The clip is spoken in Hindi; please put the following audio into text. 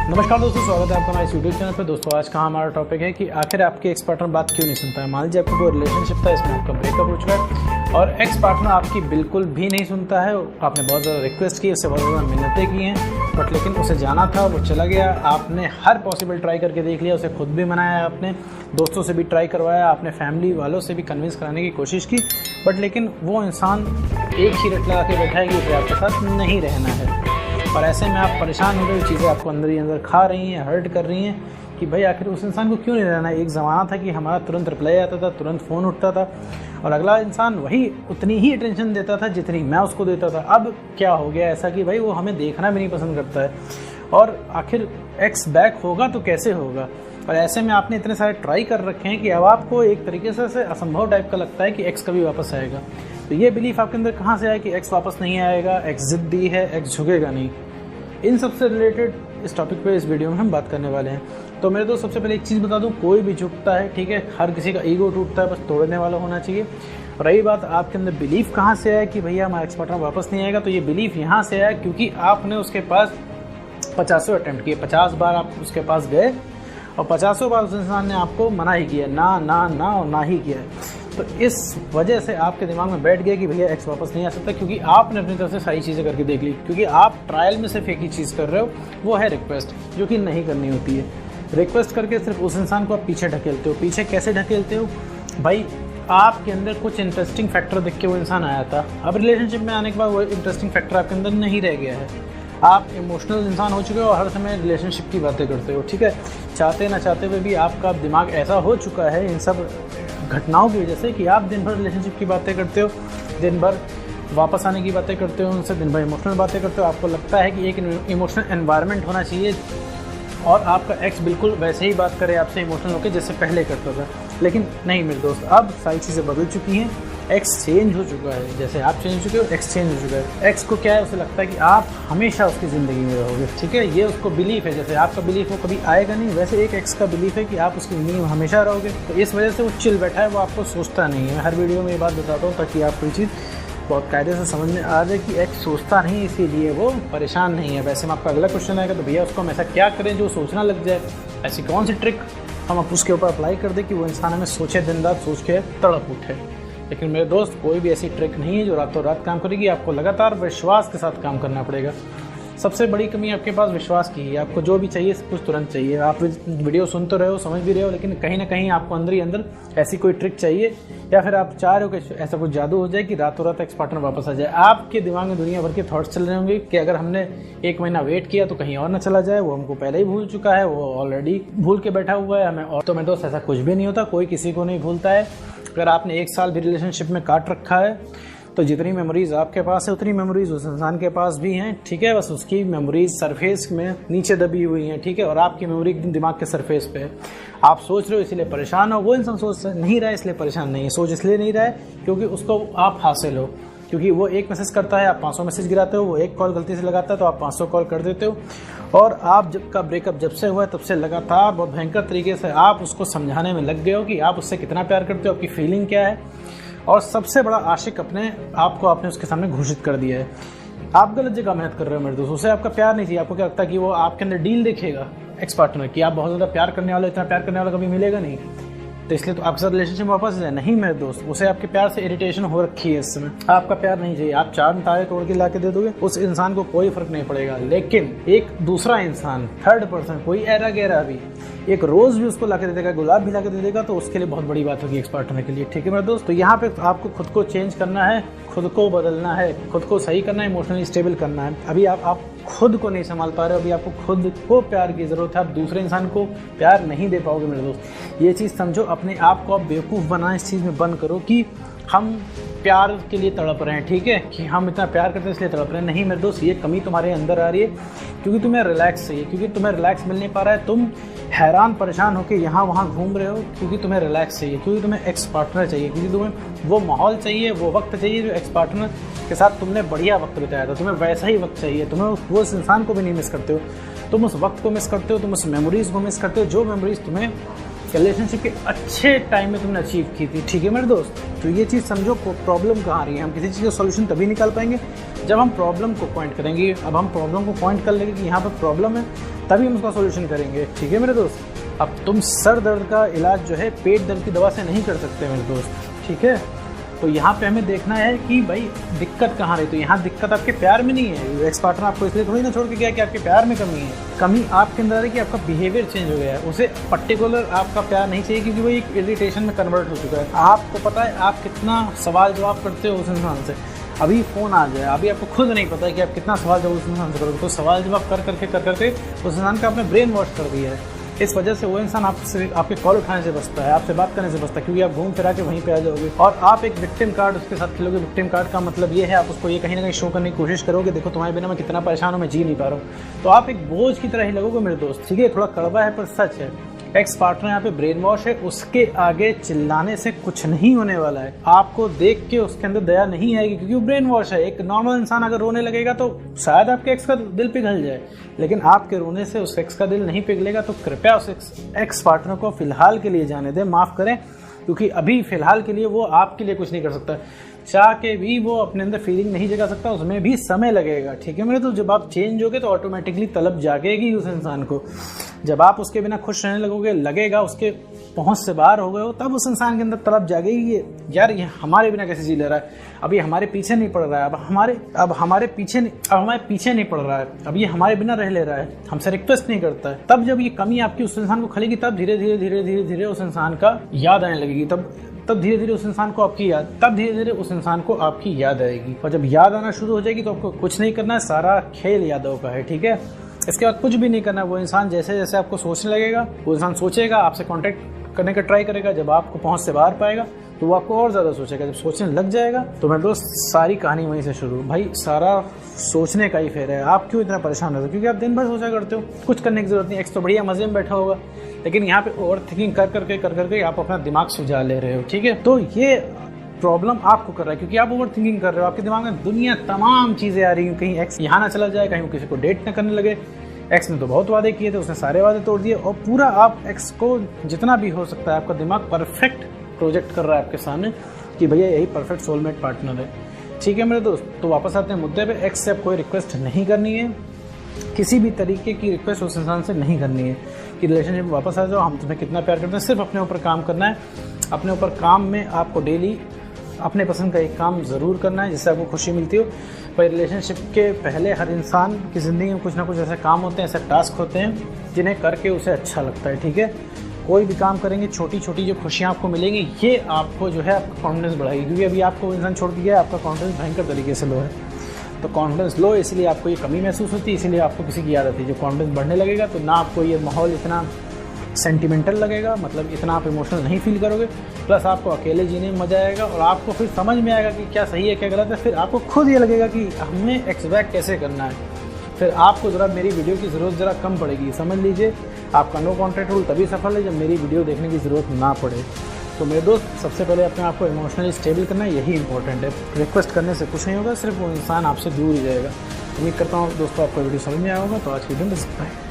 नमस्कार दोस्तों, स्वागत है आपका हमारे यूट्यूब चैनल पर। दोस्तों आज का हमारा टॉपिक है कि आखिर आपके एक्स पार्टनर बात क्यों नहीं सुनता है। मान लीजिए आपका कोई रिलेशनशिप था, इसमें आपका ब्रेकअप हो चुका है और एक्स पार्टनर आपकी बिल्कुल भी नहीं सुनता है। आपने बहुत ज़्यादा रिक्वेस्ट की, उससे बहुत ज़्यादा मिन्नतें की हैं, बट लेकिन उसे जाना था, वो चला गया। आपने हर पॉसिबल ट्राई करके देख लिया, उसे खुद भी मनाया, आपने दोस्तों से भी ट्राई करवाया, आपने फैमिली वालों से भी कन्विंस कराने की कोशिश की, बट लेकिन वो इंसान एक ही रट लगा के बैठा है कि उसे आपके साथ नहीं रहना है। और ऐसे में आप परेशान हो गए, चीज़ें आपको अंदर ही अंदर खा रही हैं, हर्ट कर रही हैं कि भाई आखिर उस इंसान को क्यों नहीं रहना है। एक ज़माना था कि हमारा तुरंत रिप्लाई आता था, तुरंत फ़ोन उठता था और अगला इंसान वही उतनी ही अटेंशन देता था जितनी मैं उसको देता था। अब क्या हो गया ऐसा कि भाई वो हमें देखना भी नहीं पसंद करता है। और आखिर एक्स बैक होगा तो कैसे होगा। और ऐसे में आपने इतने सारे ट्राई कर रखे हैं कि अब आपको एक तरीके से असंभव टाइप का लगता है कि एक्स कभी वापस आएगा। तो ये बिलीफ आपके अंदर कहाँ से आया कि एक्स वापस नहीं आएगा, एक्स ज़िद्दी है, एक्स झुकेगा नहीं। इन सबसे रिलेटेड इस टॉपिक पे इस वीडियो में हम बात करने वाले हैं। तो मेरे दोस्त, सबसे पहले एक चीज़ बता दूं, कोई भी झुकता है, ठीक है, हर किसी का ईगो टूटता है, बस तोड़ने वाला होना चाहिए। और रही बात आपके अंदर बिलीफ कहाँ से आया कि भैया हमारा एक्स पार्टनर वापस नहीं आएगा, तो ये बिलीफ यहाँ से आया क्योंकि आपने उसके पास 50 अटेम्प्ट किए, 50 बार आप उसके पास गए और 50 बार उस इंसान ने आपको मना ही किया, ना ना ना और ना ही किया है। तो इस वजह से आपके दिमाग में बैठ गया कि भैया एक्स वापस नहीं आ सकता, क्योंकि आपने अपनी तरफ से सारी चीज़ें करके देख ली। क्योंकि आप ट्रायल में सिर्फ एक ही चीज़ कर रहे हो, वो है रिक्वेस्ट, जो कि नहीं करनी होती है। रिक्वेस्ट करके सिर्फ उस इंसान को आप पीछे ढकेलते हो। पीछे कैसे ढकेलते हो भाई? आपके अंदर कुछ इंटरेस्टिंग फैक्टर देख के वो इंसान आया था, अब रिलेशनशिप में आने के बाद वो इंटरेस्टिंग फैक्टर आपके अंदर नहीं रह गया है। आप इमोशनल इंसान हो चुके हो और हर समय रिलेशनशिप की बातें करते हो, ठीक है। चाहते ना चाहते हुए भी आपका दिमाग ऐसा हो चुका है इन सब घटनाओं की वजह से कि आप दिन भर रिलेशनशिप की बातें करते हो, दिन भर वापस आने की बातें करते हो उनसे, दिन भर इमोशनल बातें करते हो। आपको लगता है कि एक इमोशनल एनवायरनमेंट होना चाहिए और आपका एक्स बिल्कुल वैसे ही बात करे आपसे इमोशनल होकर जैसे पहले करता था। लेकिन नहीं मेरे दोस्त, अब सारी चीज़ें बदल चुकी हैं, एक्स चेंज हो चुका है। जैसे आप चेंज हो चुके हो, एक्स चेंज हो चुका है। एक्स को क्या है, उसे लगता है कि आप हमेशा उसकी ज़िंदगी में रहोगे, ठीक है। ये उसको बिलीफ है, जैसे आपका बिलीफ वो कभी आएगा नहीं, वैसे एक एक्स का बिलीफ है कि आप उसकी ज़िंदगी में हमेशा रहोगे। तो इस वजह से वो चिल बैठा है, वो आपको सोचता नहीं है। मैं हर वीडियो में ये बात बताता हूँ ताकि आप कोई चीज़ बहुत कायदे से समझ में आ जाए कि एक्स सोचता नहीं, इसीलिए वो परेशान नहीं है। वैसे में आपका अगला क्वेश्चन आएगा, तो भैया उसको हम ऐसा क्या करें जो सोचना लग जाए? ऐसी कौन सी ट्रिक हम उसके ऊपर अप्लाई कर दें कि वो इंसान हमें सोचे, दिन रात सोच के तड़प उठे? लेकिन मेरे दोस्त, कोई भी ऐसी ट्रिक नहीं है जो रातों रात काम करेगी। आपको लगातार विश्वास के साथ काम करना पड़ेगा। सबसे बड़ी कमी आपके पास विश्वास की है। आपको जो भी चाहिए सब कुछ तुरंत चाहिए। आप वीडियो सुन तो रहे हो, समझ भी रहे हो, लेकिन कहीं ना कहीं आपको अंदर ही अंदर ऐसी कोई ट्रिक चाहिए, या फिर आप चाह रहे हो कि ऐसा कुछ जादू हो जाए कि रातों रात एक्स पार्टनर वापस आ जाए। आपके दिमाग में दुनिया भर के थॉट्स चल रहे होंगे कि अगर हमने 1 महीना वेट किया तो कहीं और ना चला जाए, वो हमको पहले ही भूल चुका है, वो ऑलरेडी भूल के बैठा हुआ है हमें। और तो मेरे दोस्त, ऐसा कुछ भी नहीं होता, कोई किसी को नहीं भूलता है। अगर आपने 1 साल भी रिलेशनशिप में काट रखा है तो जितनी मेमोरीज आपके पास है उतनी मेमोरीज उस इंसान के पास भी हैं, ठीक है। बस उसकी मेमोरीज सरफेस में नीचे दबी हुई हैं, ठीक है, और आपकी मेमोरी एकदम दिमाग के सरफेस पे है। आप सोच रहे हो इसलिए परेशान हो, वो इंसान सोच नहीं रहा है इसलिए परेशान नहीं है। सोच इसलिए नहीं रहा है क्योंकि उसको आप हासिल हो, क्योंकि वो एक मैसेज करता है, आप 500 मैसेज गिराते हो, वो एक कॉल गलती से लगाता है तो आप 500 कॉल कर देते हो। और आप जब का ब्रेकअप जब से हुआ है तब से लगातार बहुत भयंकर तरीके से आप उसको समझाने में लग गए हो कि आप उससे कितना प्यार करते हो, आपकी फीलिंग क्या है। और सबसे बड़ा आशिक अपने आप को आपने उसके सामने घोषित कर दिया है। आप गलत जगह मेहनत कर रहे हो मेरे दोस्त। उसे आपका प्यार नहीं चाहिए। आपको क्या लगता है कि वो आपके अंदर डील देखेगा एक्स पार्टनर की? आप बहुत ज़्यादा प्यार करने वाले, इतना प्यार करने वाला कभी मिलेगा नहीं, तो इसलिए तो आपके साथ रिलेशनशिप वापस जाए। नहीं मेरे दोस्त, उसे आपके प्यार से इरिटेशन हो रखी है इस समय। आपका प्यार नहीं चाहिए। आप 4 तारे तोड़ के ला के दे दोगे, उस इंसान को कोई फर्क नहीं पड़ेगा। लेकिन एक दूसरा इंसान, थर्ड पर्सन, कोई ऐरा गैरा भी एक रोज़ भी उसको ला के दे देगा, गुलाब भी ला के दे देगा, तो उसके लिए बहुत बड़ी बात होगी एक्स पार्टनर के लिए, ठीक है मेरे दोस्त। तो यहाँ पे आपको खुद को चेंज करना है, खुद को बदलना है, खुद को सही करना है, इमोशनली स्टेबल करना है। अभी आप खुद को नहीं संभाल पा रहे हो, अभी आपको खुद को प्यार की ज़रूरत है। आप दूसरे इंसान को प्यार नहीं दे पाओगे मेरे दोस्त। ये चीज़ समझो, अपने आप को आप बेवकूफ़ बनाना इस चीज़ में बंद करो कि हम प्यार के लिए तड़प रहे हैं, ठीक है, कि हम इतना प्यार करते हैं इसलिए तड़प रहे हैं। नहीं मेरे दोस्त, ये कमी तुम्हारे अंदर आ रही है क्योंकि तुम्हें रिलैक्स चाहिए, क्योंकि तुम्हें रिलैक्स मिल नहीं पा रहा है। तुम हैरान परेशान होकर यहाँ वहाँ घूम रहे हो क्योंकि तुम्हें रिलैक्स चाहिए, क्योंकि तुम्हें एक्स पार्टनर चाहिए, क्योंकि तुम्हें वो माहौल चाहिए, वो वक्त चाहिए जो एक्स पार्टनर के साथ तुमने बढ़िया वक्त बिताया था। तुम्हें वैसा ही वक्त चाहिए। तुम्हें वो उस इंसान को भी नहीं मिस करते हो, तुम उस वक्त को मिस करते हो, तुम उस मेमोरीज़ को मिस करते हो जो मेमोरीज़ तुम्हें रिलेशनशिप के अच्छे टाइम में तुमने अचीव की थी, ठीक है मेरे दोस्त। तो ये चीज़ समझो, प्रॉब्लम कहाँ आ रही है। हम किसी चीज़ का सॉल्यूशन तभी निकाल पाएंगे जब हम प्रॉब्लम को पॉइंट करेंगे। अब हम प्रॉब्लम को पॉइंट कर लेंगे कि यहाँ पर प्रॉब्लम है, तभी हम उसका सोल्यूशन करेंगे। ठीक है मेरे दोस्त। अब तुम सर दर्द का इलाज जो है पेट दर्द की दवा से नहीं कर सकते मेरे दोस्त। ठीक है, तो यहाँ पे हमें देखना है कि भाई दिक्कत कहाँ रही। तो यहाँ दिक्कत आपके प्यार में नहीं है। एक्स पार्टनर आपको इसलिए थोड़ी ना छोड़ के गया कि आपके प्यार में कमी है। कमी आपके अंदर है कि आपका बिहेवियर चेंज हो गया है। उसे पर्टिकुलर आपका प्यार नहीं चाहिए क्योंकि वो एक इरिटेशन में कन्वर्ट हो चुका है। आपको पता है आप कितना सवाल जवाब करते हो उस इंसान से। अभी फ़ोन आ जाए, अभी आपको खुद नहीं पता है कि आप कितना सवाल जवाब उस इंसान से करोगे। तो सवाल जवाब कर करके उस इंसान का आपने ब्रेन वॉश कर दिया है। इस वजह से वो इंसान आपसे आपके कॉल उठाने से बचता है, आपसे बात करने से बचता है, क्योंकि आप घूम फिरा के वहीं पे आ जाओगे और आप एक विक्टिम कार्ड उसके साथ खेलोगे। विक्टिम कार्ड का मतलब ये है आप उसको ये कहीं ना कहीं शो करने की कोशिश करोगे, देखो तुम्हारे बिना मैं कितना परेशान हूँ, मैं जी नहीं पा रहा हूँ। तो आप एक बोझ की तरह ही लगोगे मेरे दोस्त। ठीक है, थोड़ा कड़वा है पर सच है। एक्स पार्टनर यहाँ पे ब्रेन वॉश है, उसके आगे चिल्लाने से कुछ नहीं होने वाला है। आपको देख के उसके अंदर दया नहीं आएगी क्योंकि वो ब्रेन वॉश है। एक नॉर्मल इंसान अगर रोने लगेगा तो शायद आपके एक्स का दिल पिघल जाए, लेकिन आपके रोने से उस एक्स का दिल नहीं पिघलेगा। तो कृपया उस एक्स पार्टनर को फिलहाल के लिए जाने दें, माफ़ करें, क्योंकि अभी फिलहाल के लिए वो आपके लिए कुछ नहीं कर सकता। चाह के भी वो अपने अंदर फीलिंग नहीं जगा सकता, उसमें भी समय लगेगा। ठीक है मेरे, तो जब आप चेंज होगे तो ऑटोमेटिकली तलब जागेगी उस इंसान को। जब आप उसके बिना खुश रहने लगोगे, लगेगा उसके पहुंच से बाहर हो गए हो, तब उस इंसान के अंदर तलब जागेगी यार ये हमारे बिना कैसे जी ले रहा है, अब ये हमारे पीछे नहीं पड़ रहा है, अब हमारे पीछे नहीं पड़ रहा है, अब ये हमारे बिना रह ले रहा है, हमसे रिक्वेस्ट नहीं करता है। तब जब ये कमी आपकी उस इंसान को खलेगी, तब धीरे धीरे उस इंसान का याद आने लगेगी। तब धीरे धीरे उस इंसान को आपकी याद आएगी। और जब याद आना शुरू हो जाएगी तो आपको कुछ नहीं करना है, सारा खेल यादों का है। ठीक है, इसके बाद कुछ भी नहीं करना है। वो इंसान जैसे जैसे आपको सोचने लगेगा, वो इंसान सोचेगा, आपसे कांटेक्ट करने का ट्राई करेगा। जब आपको पहुंच से बाहर पाएगा तो वो आपको और ज़्यादा सोचेगा। जब सोचने लग जाएगा तो मेरे दोस्त सारी कहानी वहीं से शुरू। भाई सारा सोचने का ही फेर है। आप क्यों इतना परेशान होते हो? क्योंकि आप दिन भर सोचा करते हो, कुछ करने की जरूरत नहीं। एक्स तो बढ़िया मजे में बैठा होगा, लेकिन यहाँ पे ओवर थिंकिंग कर करके आप अपना दिमाग सुझा ले रहे हो। ठीक है, तो ये प्रॉब्लम आपको कर रहा है क्योंकि आप ओवर थिंकिंग कर रहे हो। आपके दिमाग में दुनिया तमाम चीज़ें आ रही हैं, कहीं एक्स यहाँ ना चला जाए, कहीं वो किसी को डेट न करने लगे। एक्स ने तो बहुत वादे किए थे, उसने सारे वादे तोड़ दिए। और पूरा आप एक्स को जितना भी हो सकता है, आपका दिमाग परफेक्ट प्रोजेक्ट कर रहा है आपके सामने कि भैया यही परफेक्ट सोलमेट पार्टनर है। ठीक है मेरे दोस्त, तो वापस आते हैं मुद्दे पे। एक्स से अब कोई रिक्वेस्ट नहीं करनी है, किसी भी तरीके की रिक्वेस्ट उस इंसान से नहीं करनी है कि रिलेशनशिप में वापस आ जाओ, हम तुम्हें कितना प्यार करते हैं। सिर्फ अपने ऊपर काम करना है। अपने ऊपर काम में आपको डेली अपने पसंद का एक काम ज़रूर करना है जिससे आपको खुशी मिलती हो। पर रिलेशनशिप के पहले हर इंसान की ज़िंदगी में कुछ ना कुछ ऐसे काम होते हैं, ऐसे टास्क होते हैं जिन्हें करके उसे अच्छा लगता है। ठीक है, कोई भी काम करेंगे, छोटी छोटी जो खुशियाँ आपको मिलेंगी, ये आपको जो है आपका कॉन्फिडेंस बढ़ाएगी। क्योंकि अभी आपको इंसान छोड़ दिया है, आपका कॉन्फिडेंस भयंकर तरीके से लो है। तो कॉन्फिडेंस लो, इसलिए आपको ये कमी महसूस होती है, इसीलिए आपको किसी की याद आती है। जब कॉन्फिडेंस बढ़ने लगेगा तो ना आपको ये माहौल इतना सेंटिमेंटल लगेगा, मतलब इतना आप इमोशनल नहीं फील करोगे। प्लस आपको अकेले जीने में मज़ा आएगा और आपको फिर समझ में आएगा कि क्या सही है क्या गलत है। फिर आपको खुद ये लगेगा कि हमें एक्सपैक्ट कैसे करना है। फिर आपको ज़रा मेरी वीडियो की ज़रूरत ज़रा कम पड़ेगी। समझ लीजिए, आपका नो कॉन्टैक्ट रूल तभी सफल है जब मेरी वीडियो देखने की ज़रूरत ना पड़े। तो मेरे दोस्त, सबसे पहले अपने आप को इमोशनली स्टेबल करना, यही इंपॉर्टेंट है। रिक्वेस्ट करने से कुछ नहीं होगा, सिर्फ वो इंसान आपसे दूर ही जाएगा। उम्मीद करता हूँ दोस्तों आपको वीडियो समझ में आया होगा। तो आज की दिन बस इतना है।